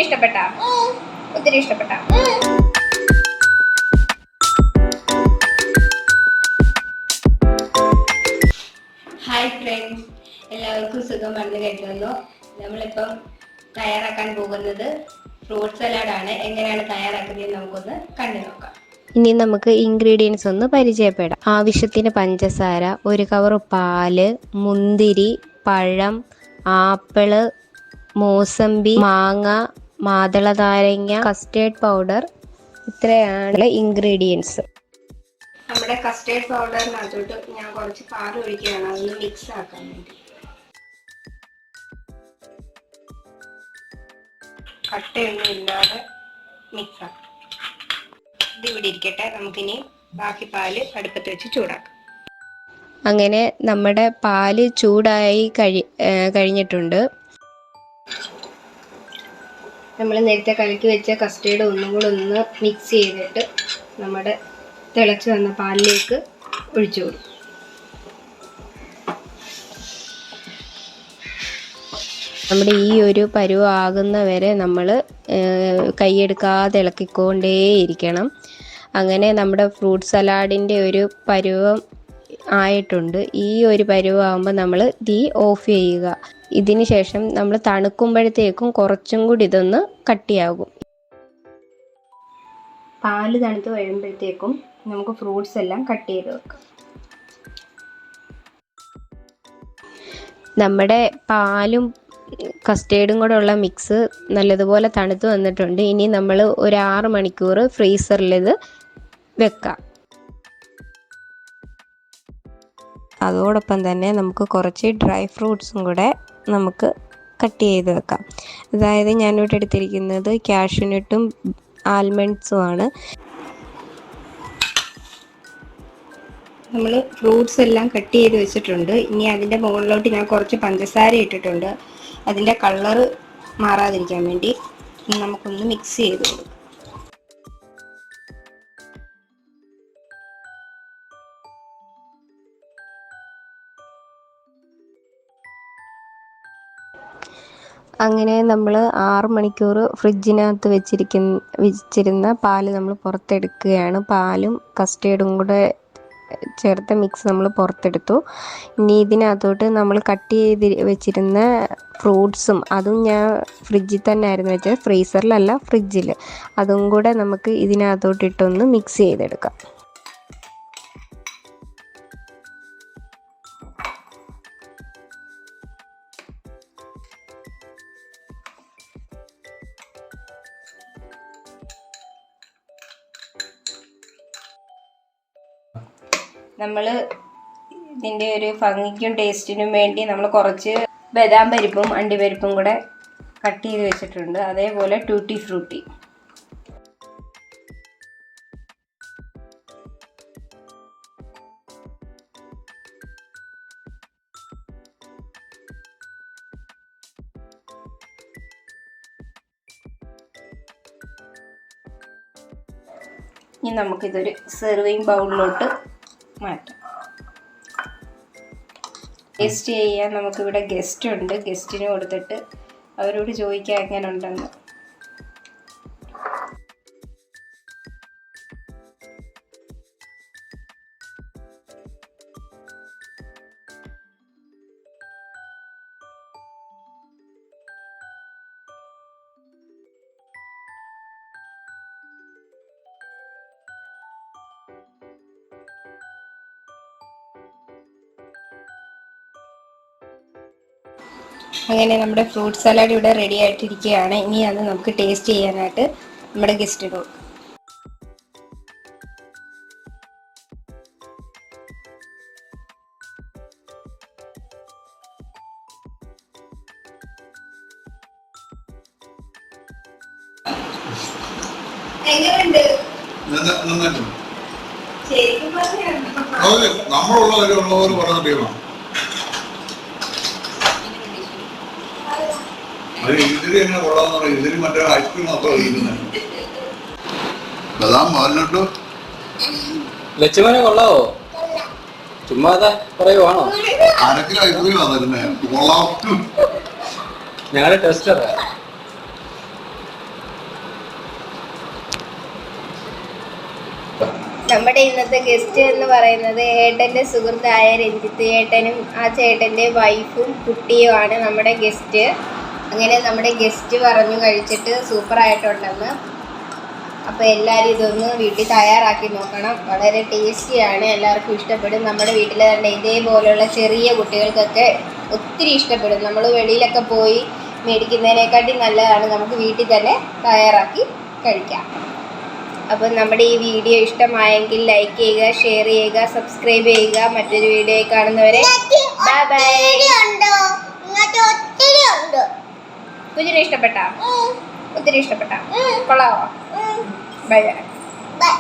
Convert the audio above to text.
ഇഷ്ടപ്പെട്ട hi friends, എല്ലാവർക്കും സുഖമാണെന്ന് കരുതുന്നു. നമ്മളിപ്പം തയ്യാറാക്കാൻ പോകുന്നത് ഫ്രൂട്ട് സലാഡാണ്. എങ്ങനെയാണ് തയ്യാറാക്കുന്നത് നമുക്കൊന്ന് കണ്ടു നോക്കാം. ഇനി നമുക്ക് ഇൻഗ്രീഡിയൻസ് ഒന്ന് പരിചയപ്പെടാം. ആവശ്യത്തിന് പഞ്ചസാര, 1 കവർ പാല്, മുന്തിരി, പഴം, ആപ്പിള്, മോസമ്പി, മാങ്ങ, മാതള നാരങ്ങ, കസ്റ്റേർഡ് പൗഡർ. ഇത്രയാണ് ഇൻഗ്രീഡിയൻസ്. നമ്മുടെ കസ്റ്റേർഡ് പൗഡറിനകത്തോട്ട് ഞാൻ കുറച്ച് പാൽ ഒഴിക്കുകയാണ്, അതൊന്ന് മിക്സ് ആക്കാൻ വേണ്ടി. കട്ടയൊന്നും ഇല്ലാതെ മിക്സ് ആക്കാം. ഇത് ഇവിടെ ഇരിക്കട്ടെ, നമുക്കിനി ബാക്കി പാല് അടുപ്പത്ത് വെച്ച് ചൂടാക്കാം. അങ്ങനെ നമ്മുടെ പാല് ചൂടായി കഴിഞ്ഞിട്ടുണ്ട്. നമ്മൾ നേരത്തെ കലക്കി വെച്ച കസ്റ്റേർഡ് ഒന്നും കൂടെ ഒന്ന് മിക്സ് ചെയ്തിട്ട് നമ്മുടെ തിളച്ച് വന്ന പാലിലേക്ക് ഒഴിച്ചു കൊടുക്കും. നമ്മുടെ ഈ ഒരു പരുവാകുന്ന വരെ നമ്മൾ കൈയെടുക്കാതെ ഇളക്കിക്കൊണ്ടേയിരിക്കണം. അങ്ങനെ നമ്മുടെ ഫ്രൂട്ട് സലാഡിൻ്റെ ഒരു പരുവം ആയിട്ടുണ്ട്. ഈ ഒരു പരുവാകുമ്പോൾ നമ്മൾ തീ ഓഫ് ചെയ്യുക. ഇതിന് ശേഷം നമ്മൾ തണുക്കുമ്പോഴത്തേക്കും കുറച്ചും കൂടി ഇതൊന്ന് കട്ടിയാകും. പാല് തണുത്ത് വരുമ്പോഴത്തേക്കും നമുക്ക് ഫ്രൂട്ട്സ് എല്ലാം കട്ട് ചെയ്ത് വെക്കാം. നമ്മുടെ പാലും കസ്റ്റേർഡും കൂടെ ഉള്ള മിക്സ് നല്ലതുപോലെ തണുത്ത് വന്നിട്ടുണ്ട്. ഇനി നമ്മൾ ഒരു 6 മണിക്കൂർ ഫ്രീസറിൽ ഇത് വെക്കാം. അതോടൊപ്പം തന്നെ നമുക്ക് കുറച്ച് ഡ്രൈ ഫ്രൂട്ട്സും കൂടെ നമുക്ക് കട്ട് ചെയ്ത് വെക്കാം. അതായത് ഞാനിവിടെ എടുത്തിരിക്കുന്നത് കാഷ്യൂനട്ടും ആൽമണ്ട്സും ആണ്. നമ്മൾ ഫ്രൂട്ട്സ് എല്ലാം കട്ട് ചെയ്ത് വെച്ചിട്ടുണ്ട്. ഇനി അതിൻ്റെ മുകളിലോട്ട് ഞാൻ കുറച്ച് പഞ്ചസാര ഇട്ടിട്ടുണ്ട്, അതിൻ്റെ കളറ് മാറാതിരിക്കാൻ വേണ്ടി. നമുക്കൊന്ന് മിക്സ് ചെയ്ത് കൊടുക്കാം. അങ്ങനെ നമ്മൾ 6 മണിക്കൂർ ഫ്രിഡ്ജിനകത്ത് വെച്ചിരുന്ന പാല് നമ്മൾ പുറത്തെടുക്കുകയാണ്. പാലും കസ്റ്റേർഡും കൂടെ ചേർത്ത മിക്സ് നമ്മൾ പുറത്തെടുത്തു. ഇനി ഇതിനകത്തോട്ട് നമ്മൾ കട്ട് ചെയ്ത് വെച്ചിരുന്ന ഫ്രൂട്ട്സും, അതും ഞാൻ ഫ്രിഡ്ജിൽ തന്നെ ആയിരുന്നു വെച്ചത്, ഫ്രീസറിലല്ല ഫ്രിഡ്ജിൽ. അതും കൂടെ നമുക്ക് ഇതിനകത്തോട്ട് ഇട്ടൊന്ന് മിക്സ് ചെയ്തെടുക്കാം. നമ്മൾ ഇതിൻ്റെ ഒരു ഭംഗിക്കും ടേസ്റ്റിനും വേണ്ടി നമ്മൾ കുറച്ച് ബദാം പരിപ്പും അണ്ടിപ്പരിപ്പും കൂടെ കട്ട് ചെയ്ത് വെച്ചിട്ടുണ്ട്. അതേപോലെ ടൂട്ടി ഫ്രൂട്ടി. ഇനി നമുക്കിതൊരു സെർവിങ് ബൗളിലോട്ട് മാറ്റാം. ടേസ്റ്റ് ചെയ്യാൻ നമുക്കിവിടെ ഗസ്റ്റ് ഉണ്ട്. ഗസ്റ്റിന് കൊടുത്തിട്ട് അവരോട് ചോദിക്കാം എങ്ങനെ ഉണ്ടെന്ന്. അങ്ങനെ നമ്മുടെ ഫ്രൂട്ട് സലാഡ് ഇവിടെ റെഡി ആയിട്ടിരിക്കുകയാണ്. ഇനി അത് നമുക്ക് ടേസ്റ്റ് ചെയ്യാനായിട്ട് നമ്മുടെ ഗസ്റ്റിന് കൊടുക്കാം. എങ്ങനെയുണ്ട്? ശരിക്കും പറഞ്ഞോ? ലക്ഷ്മനെ കൊള്ളാവോ? ചുമ്മാ പറയുവാണോ? ഞങ്ങളുടെ ടെസ്റ്റർ നമ്മുടെ ഇന്നത്തെ ഗസ്റ്റ് എന്ന് പറയുന്നത് ഏട്ടൻ്റെ സുഹൃത്തായ രഞ്ജിത്ത് ഏട്ടനും ആ ചേട്ടൻ്റെ വൈഫും കുട്ടിയുമാണ് നമ്മുടെ ഗസ്റ്റ്. അങ്ങനെ നമ്മുടെ ഗസ്റ്റ് പറഞ്ഞു കഴിച്ചിട്ട് സൂപ്പറായിട്ടുണ്ടെന്ന്. അപ്പോൾ എല്ലാവരും ഇതൊന്ന് വീട്ടിൽ തയ്യാറാക്കി നോക്കണം. വളരെ ടേസ്റ്റിയാണ്, എല്ലാവർക്കും ഇഷ്ടപ്പെടും. നമ്മുടെ വീട്ടിൽ തന്നെ ഇതേപോലെയുള്ള ചെറിയ കുട്ടികൾക്കൊക്കെ ഒത്തിരി ഇഷ്ടപ്പെടും. നമ്മൾ വെളിയിലൊക്കെ പോയി മേടിക്കുന്നതിനെക്കാട്ടി നല്ലതാണ് നമുക്ക് വീട്ടിൽ തന്നെ തയ്യാറാക്കി കഴിക്കാം. അപ്പോൾ നമ്മുടെ ഈ വീഡിയോ ഇഷ്ടമായെങ്കിൽ ലൈക്ക് ചെയ്യുക, ഷെയർ ചെയ്യുക, സബ്സ്ക്രൈബ് ചെയ്യുക. മറ്റൊരു വീഡിയോ കാണുന്നവരെ ബൈ ബൈ. കുഞ്ഞിനെ ഇഷ്ടപ്പെട്ടാ? ഒത്തിരി ഇഷ്ടപ്പെട്ടാ? കൊള്ളാവോ? Bye bye.